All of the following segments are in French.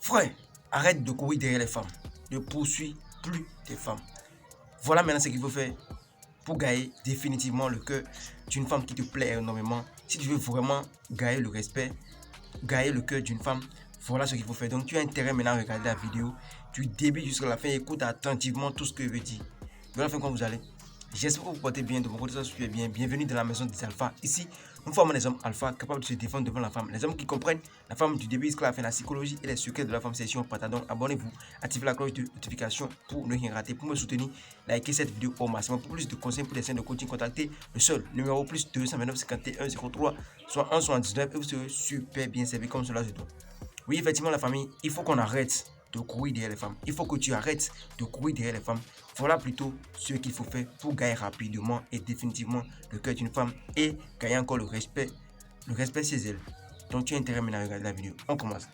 Frère, arrête de courir derrière les femmes. Ne poursuis plus tes femmes. Voilà maintenant ce qu'il faut faire pour gagner définitivement le cœur d'une femme qui te plaît énormément. Si tu veux vraiment gagner le respect, gagner le cœur d'une femme, voilà ce qu'il faut faire. Donc tu as intérêt maintenant à regarder la vidéo du début jusqu'à la fin. Écoute attentivement tout ce que je veux dire. De la fin, quand vous allez. J'espère que vous portez bien, de mon côté ça se fait bien. Bienvenue dans la maison des alphas. Ici, nous formons des hommes alpha capables de se défendre devant la femme. Les hommes qui comprennent la femme du début jusqu'à la fin, la psychologie et les secrets de la femme. C'est sur Patadon. Abonnez-vous, activez la cloche de notification pour ne rien rater. Pour me soutenir, likez cette vidéo au maximum. Pour plus de conseils pour les scènes de coaching, contactez le seul numéro plus 229 51 03 61 79 et vous serez super bien servi comme cela se doit. Oui, effectivement, la famille, il faut qu'on arrête de courir derrière les femmes. Il faut que tu arrêtes de courir derrière les femmes. Voilà plutôt ce qu'il faut faire pour gagner rapidement et définitivement le cœur d'une femme et gagner encore le respect chez elle. Donc tu as intérêt maintenant à regarder la vidéo. On commence.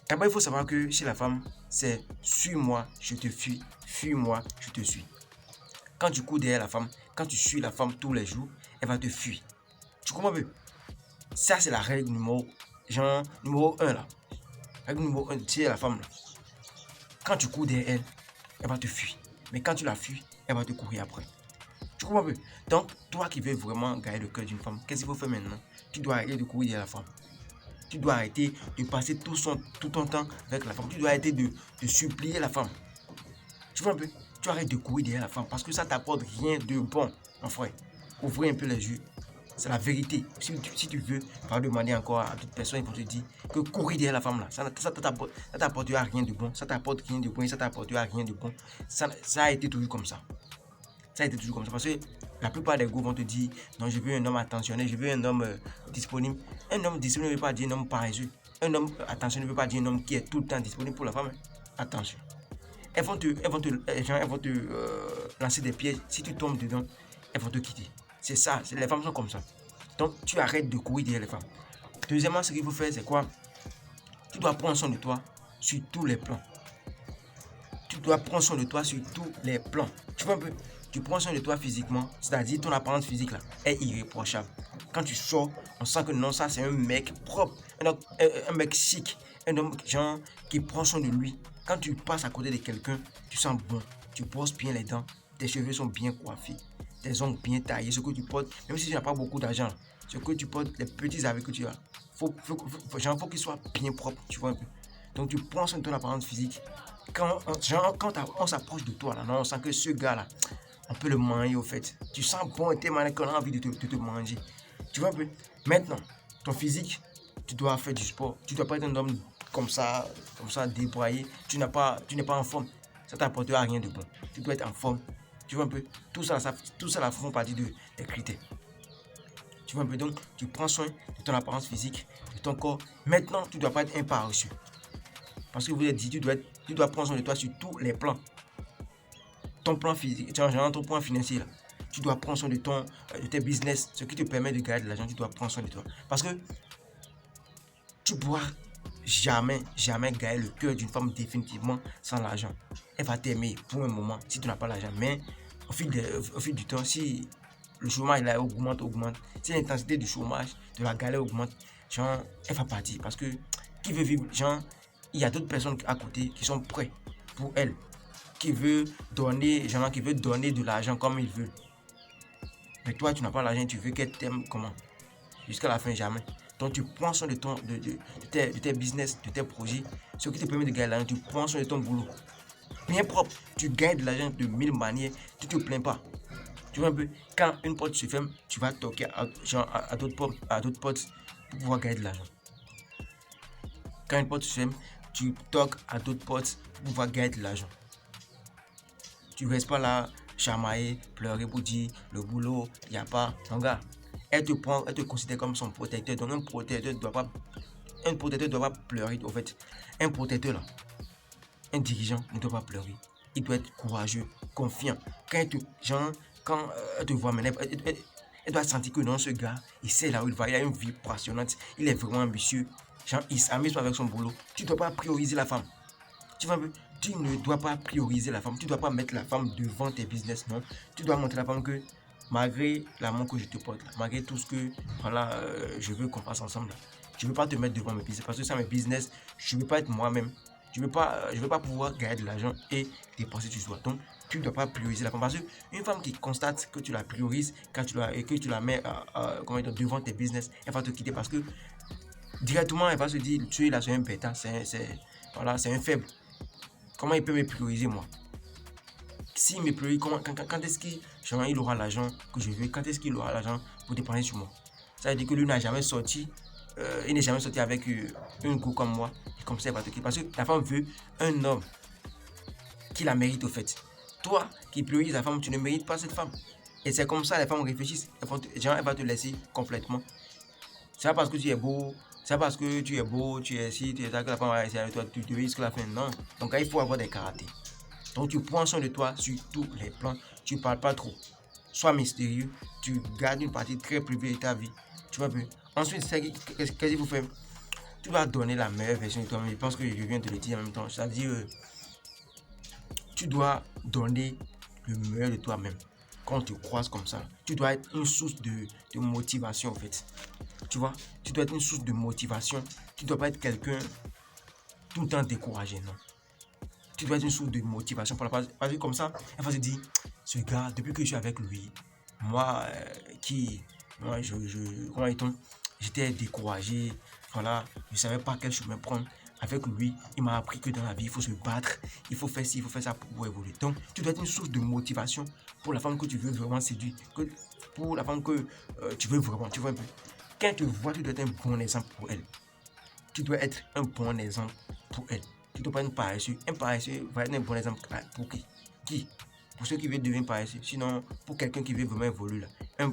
D'abord, il faut savoir que chez la femme, c'est suis-moi, je te fuis, fuis-moi, je te suis. Quand tu cours derrière la femme, quand tu suis la femme tous les jours, elle va te fuir. Tu comprends un peu? Ça, c'est la règle numéro 1 là. Règle numéro 1, c'est la femme là. Quand tu cours derrière elle, elle va te fuir. Mais quand tu la fuis, elle va te courir après. Tu comprends un peu? Donc, toi qui veux vraiment gagner le cœur d'une femme, qu'est-ce qu'il faut faire maintenant? Tu dois arrêter de courir derrière la femme. Tu dois arrêter de passer tout ton temps avec la femme. Tu dois arrêter de supplier la femme. Tu vois un peu? Tu arrêtes de courir derrière la femme parce que ça t'apporte rien de bon, mon frère. Ouvrez un peu les yeux. C'est la vérité. Si tu veux, va demander encore à toute personne, ils vont te dire que courir derrière la femme là, ça t'apportera rien de bon. Ça t'apporte rien de bon et ça t'apportera rien de bon. Ça a été toujours comme ça. Ça a été toujours comme ça. Parce que la plupart des gars vont te dire non, je veux un homme attentionné, je veux un homme disponible. Un homme disponible ne veut pas dire un homme paresseux. Un homme attentionné ne veut pas dire un homme qui est tout le temps disponible pour la femme. Attention. Elles vont te lancer des pièges. Si tu tombes dedans, elles vont te quitter. C'est ça, les femmes sont comme ça. Donc, tu arrêtes de courir derrière les femmes. Deuxièmement, ce qu'il faut faire, c'est quoi? Tu dois prendre soin de toi sur tous les plans. Tu dois prendre soin de toi sur tous les plans. Tu vois un peu? Tu prends soin de toi physiquement, c'est-à-dire ton apparence physique là est irréprochable. Quand tu sors, on sent que non, ça c'est un mec propre, un mec chic, un homme genre qui prend soin de lui. Quand tu passes à côté de quelqu'un, tu sens bon, tu brosses bien les dents, tes cheveux sont bien coiffés, tes ongles bien taillés, ce que tu portes, même si tu n'as pas beaucoup d'argent, ce que tu portes, les petits habits que tu as, faut qu'ils soient bien propres, tu vois un peu. Donc tu prends soin de ton apparence physique. Quand on s'approche de toi là, non, on sent que ce gars là, on peut le manger au fait. Tu sens bon et tellement qu'on a envie de te manger. Tu vois un peu? Maintenant, ton physique, tu dois faire du sport. Tu dois pas être un homme comme ça débroyé. Tu n'es pas en forme. Ça t'apportera rien de bon. Tu dois être en forme. Tu vois un peu? Tout ça là font partie des critères. Tu vois un peu? Donc, tu prends soin de ton apparence physique, de ton corps. Maintenant, tu ne dois pas être un paresseux. Parce que vous êtes dit, tu dois prendre soin de toi sur tous les plans. Ton plan physique, ton plan financier là, tu dois prendre soin de tes business, ce qui te permet de gagner de l'argent, tu dois prendre soin de toi. Parce que tu ne pourras jamais gagner le cœur d'une femme définitivement sans l'argent. Elle va t'aimer pour un moment si tu n'as pas l'argent. Mais au fil du temps, si le chômage là augmente, si l'intensité du chômage, de la galère augmente, genre, elle va partir. Parce que qui veut vivre, genre, il y a d'autres personnes à côté qui sont prêtes pour elle, qui veut donner de l'argent comme il veut. Mais toi, tu n'as pas l'argent, tu veux qu'elle t'aime comment? Jusqu'à la fin, jamais. Donc, tu prends soin de tes business, de tes projets, ce qui te permet de gagner de l'argent. Tu prends soin de ton boulot. Bien propre, tu gagnes de l'argent de 1000 manières, tu te plains pas. Tu vois un peu, quand une porte se ferme, tu vas toquer à d'autres portes pour pouvoir gagner de l'argent. Quand une porte se ferme, tu toques à d'autres portes pour pouvoir gagner de l'argent. Tu ne restes pas là, chamailler, pleurer pour dire le boulot, il n'y a pas. Mon gars, elle te considère comme son protecteur. Donc un protecteur ne doit pas pleurer. En fait, un protecteur là, un dirigeant ne doit pas pleurer. Il doit être courageux, confiant. Quand elle te voit maintenant, elle doit sentir que non, ce gars, il sait là où il va, il a une vie passionnante, il est vraiment ambitieux. Genre, il s'amuse pas avec son boulot. Tu ne dois pas prioriser la femme. Tu vois, tu ne dois pas prioriser la femme. Tu ne dois pas mettre la femme devant tes business, non. Tu dois montrer à la femme que malgré l'amour que je te porte, malgré tout ce que je veux qu'on fasse ensemble, je ne veux pas te mettre devant mes business. Parce que ça, mes business, je ne veux pas être moi-même. Je ne veux pas pouvoir gagner de l'argent et dépenser sur soi. Donc, tu ne dois pas prioriser la femme. Parce qu'une femme qui constate que tu la priorises et que tu la mets devant tes business, elle va te quitter parce que directement, elle va se dire, tu es là, c'est un bêta, voilà, c'est un faible. Comment il peut me prioriser, moi? S'il me priorise, quand est-ce qu'il aura l'argent que je veux? Quand est-ce qu'il aura l'argent pour dépenser sur moi? Ça veut dire que lui n'a jamais sorti, il n'est jamais sorti avec un go comme moi, et comme ça il va te quitter. Parce que la femme veut un homme qui la mérite au fait. Toi qui priorises la femme, tu ne mérites pas cette femme. Et c'est comme ça les femmes réfléchissent. Elle va te laisser complètement. C'est pas parce que tu es beau, c'est pas parce que tu es beau, tu es ici, tu es là que la femme va rester avec toi, tu te risques la fin. Non. Donc il faut avoir des caractères. Donc tu prends soin de toi sur tous les plans. Tu ne parles pas trop. Sois mystérieux. Tu gardes une partie très privée de ta vie. Tu vois un peu. Ensuite, qu'est-ce qu'il faut faire? Tu vas donner la meilleure version de toi-même. Je pense que je viens de le dire en même temps. C'est-à-dire, tu dois donner le meilleur de toi-même. Quand on te croise comme ça, tu dois être une source de motivation en fait. Tu vois, tu dois être une source de motivation. Tu ne dois pas être quelqu'un tout le temps découragé, non. Tu dois être une source de motivation pour la phase. Parce que comme ça, elle va se dire, ce gars, depuis que je suis avec lui, moi, j'étais découragé, voilà, je ne savais pas quel chemin prendre. Avec lui, il m'a appris que dans la vie, il faut se battre, il faut faire ci, il faut faire ça pour évoluer. Donc, tu dois être une source de motivation pour la femme que tu veux vraiment séduire, pour la femme que tu veux vraiment, tu vois un peu. Quand tu vois, tu dois être un bon exemple pour elle. Tu dois être un bon exemple pour elle. Tu ne dois pas être un paresseux. Un paresseux va être un bon exemple pour qui? Pour ceux qui veulent devenir paresseux. Sinon, pour quelqu'un qui veut vraiment évoluer là.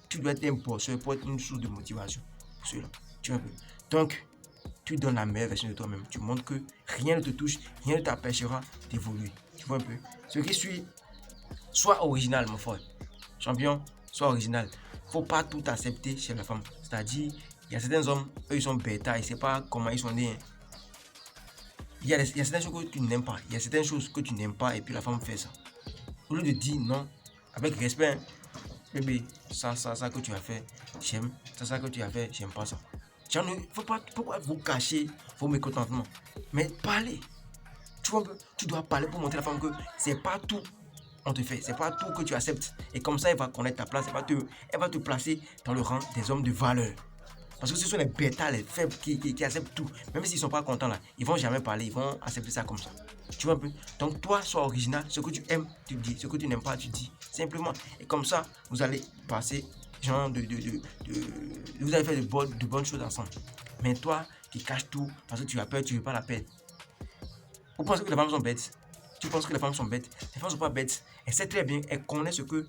Tu dois être un bosseur pour être une source de motivation pour ceux-là. Tu vois un peu. Donc, tu donnes la meilleure version de toi-même. Tu montres que rien ne te touche, rien ne t'empêchera d'évoluer. Tu vois un peu. Ce qui suit, sois original, mon frère. Champion, sois original. Faut pas tout accepter chez la femme. C'est-à-dire, il y a certains hommes, eux, ils sont bêta, ils ne savent pas comment ils sont nés. Il y a certaines choses que tu n'aimes pas. Il y a certaines choses que tu n'aimes pas et puis la femme fait ça. Au lieu de dire non, avec respect, bébé, ça que tu as fait, j'aime. Ça que tu as fait, j'aime pas ça. Il ne faut pas vous cacher vos mécontentements. Mais parlez. Tu dois parler pour montrer à la femme que c'est pas tout on te fait, c'est pas tout que tu acceptes. Et comme ça, elle va connaître ta place, elle va te placer dans le rang des hommes de valeur. Parce que ce sont les bêtas, les faibles qui acceptent tout. Même s'ils ne sont pas contents là, ils vont jamais parler, ils vont accepter ça comme ça. Tu vois un peu? Donc toi, sois original. Ce que tu aimes, tu dis. Ce que tu n'aimes pas, tu dis. Simplement. Et comme ça, vous allez passer vous allez faire de bonnes choses ensemble. Mais toi qui caches tout parce que tu as peur, tu ne veux pas la peine. Vous pensez que les femmes sont bêtes? Tu penses que les femmes sont bêtes? Les femmes ne sont pas bêtes. Elle sait très bien, elle connaît ce qu'elle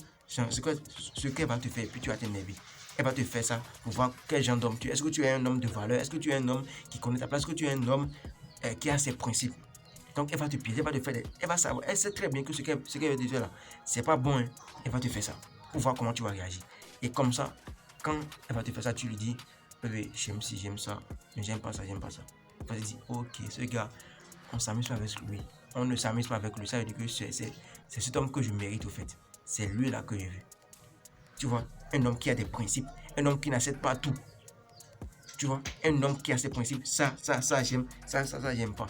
va te faire, et puis tu vas t'énerver. Elle va te faire ça pour voir quel genre d'homme tu es. Est-ce que tu es un homme de valeur? Est-ce que tu es un homme qui connaît ta place? Est-ce que tu es un homme qui a ses principes? Donc elle va te piéger, elle va te faire elle va savoir, elle sait très bien que ce qu'elle veut te faire là, c'est pas bon, hein. Elle va te faire ça pour voir comment tu vas réagir. Et comme ça, quand elle va te faire ça, tu lui dis, bébé, j'aime ci, j'aime ça, mais j'aime pas ça, j'aime pas ça. Elle va te dire, ok, ce gars, on s'amuse pas avec lui. On ne s'amuse pas avec lui. Ça veut dire que c'est cet homme que je mérite au fait. C'est lui là que je veux. Tu vois, un homme qui a des principes, un homme qui n'accepte pas tout. Tu vois, un homme qui a ses principes, ça j'aime, ça j'aime pas.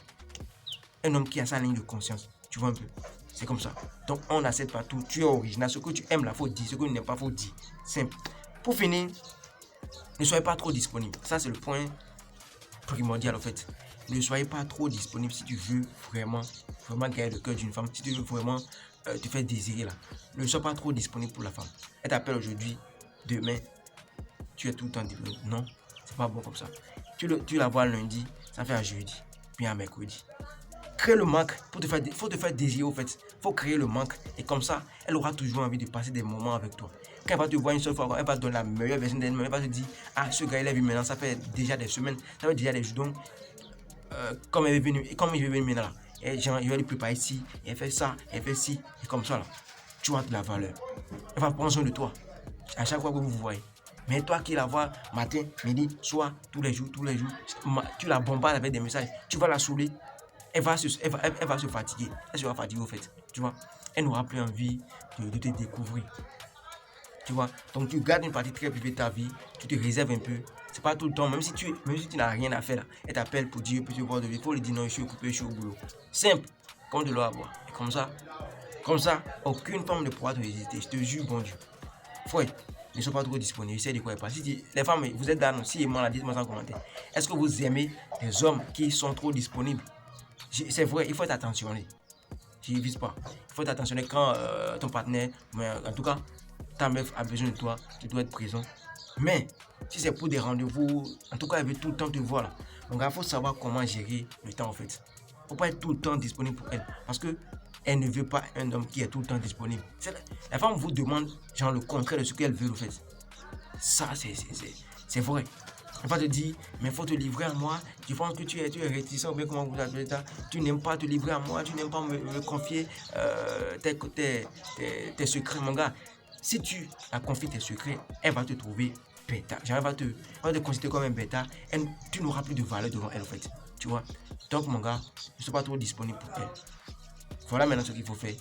Un homme qui a sa ligne de conscience. Tu vois un peu. C'est comme ça. Donc on n'accepte pas tout. Tu es original. Ce que tu aimes là, faut dire. Ce que tu n'aimes pas, faut dire. Simple. Pour finir, ne soyez pas trop disponible. Ça c'est le point primordial en fait. Ne soyez pas trop disponible si tu veux vraiment gagner le cœur d'une femme, si tu veux vraiment te faire désirer là. Ne sois pas trop disponible pour la femme. Elle t'appelle aujourd'hui, demain, tu es tout le temps disponible. Non, c'est pas bon comme ça. Tu la vois lundi, ça fait à jeudi, puis à mercredi. Crée le manque faut te faire désirer au fait. Faut créer le manque et comme ça, elle aura toujours envie de passer des moments avec toi. Quand elle va te voir une seule fois, elle va te donner la meilleure version d'elle-même. Elle va te dire, ah, ce gars il est vu maintenant, ça fait déjà des semaines, ça fait déjà des jours. Donc, comme il est venu maintenant là, et genre, il va lui préparer ici, elle fait ça, elle fait ci, et comme ça là, tu as de la valeur. Elle va prendre soin de toi à chaque fois que vous vous voyez. Mais toi qui la vois matin, midi, soir, tous les jours, tu la bombardes avec des messages, tu vas la saouler, elle va se fatiguer. Elle sera fatiguée au fait, tu vois. Elle n'aura plus envie de te découvrir. Tu vois, donc tu gardes une partie très privée de ta vie, tu te réserves un peu. C'est pas tout le temps, même si tu n'as rien à faire là, elle t'appelle pour dire, peux-tu boire de l'eau, il faut lui dire non, je suis occupé, je suis au boulot. Simple, comme de l'eau à boire. Et comme ça, aucune femme ne pourra te résister. Je te jure, bon Dieu. Frère, ne sois pas trop disponible, essaye de quoi pas. Si les femmes, vous êtes dans, si moi, dites-moi en commentaire. Est-ce que vous aimez les hommes qui sont trop disponibles? C'est vrai, il faut être attentionné. Je ne vise pas. Il faut être attentionné quand ton partenaire, mais en tout cas, ta meuf a besoin de toi, tu dois être présent. Mais si c'est pour des rendez-vous, en tout cas, elle veut tout le temps te voir là. Donc, il faut savoir comment gérer le temps en fait. Il ne faut pas être tout le temps disponible pour elle. Parce que elle ne veut pas un homme qui est tout le temps disponible. La femme vous demande genre le contraire de ce qu'elle veut en fait. Ça, c'est vrai. Elle va te dire, mais il faut te livrer à moi. Tu penses que tu es réticent, ou bien comment vous appelez ça. Tu n'aimes pas te livrer à moi, tu n'aimes pas me confier tes secrets, mon gars. Si tu as confié tes secrets, elle va te trouver bêta. Genre, elle va te considérer comme un bêta. Tu n'auras plus de valeur devant elle, en fait. Tu vois. Donc, mon gars, ne sois pas trop disponible pour elle. Voilà maintenant ce qu'il faut faire.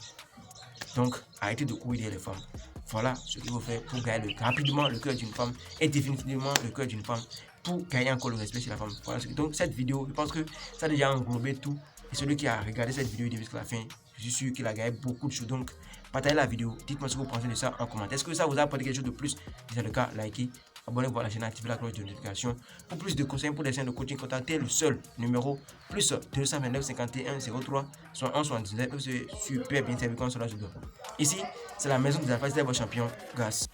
Donc, arrêtez de courir derrière les femmes. Voilà ce qu'il faut faire pour gagner rapidement le cœur d'une femme et définitivement le cœur d'une femme pour gagner encore le respect chez la femme. Voilà. Donc, cette vidéo, je pense que ça a déjà englobé tout. Et celui qui a regardé cette vidéo jusqu'à la fin, je suis sûr qu'il a gagné beaucoup de choses. Donc, partagez la vidéo. Dites-moi ce que vous pensez de ça en commentaire. Est-ce que ça vous a apporté quelque chose de plus? Si c'est le cas, likez. Abonnez-vous à la chaîne, activez la cloche de notification. Pour plus de conseils pour les chaînes de coaching, contactez le seul numéro plus 229 51 03 71 79. C'est super bien servi comme cela je dois. Ici, c'est la maison des affaires, c'est votre champion, Gas.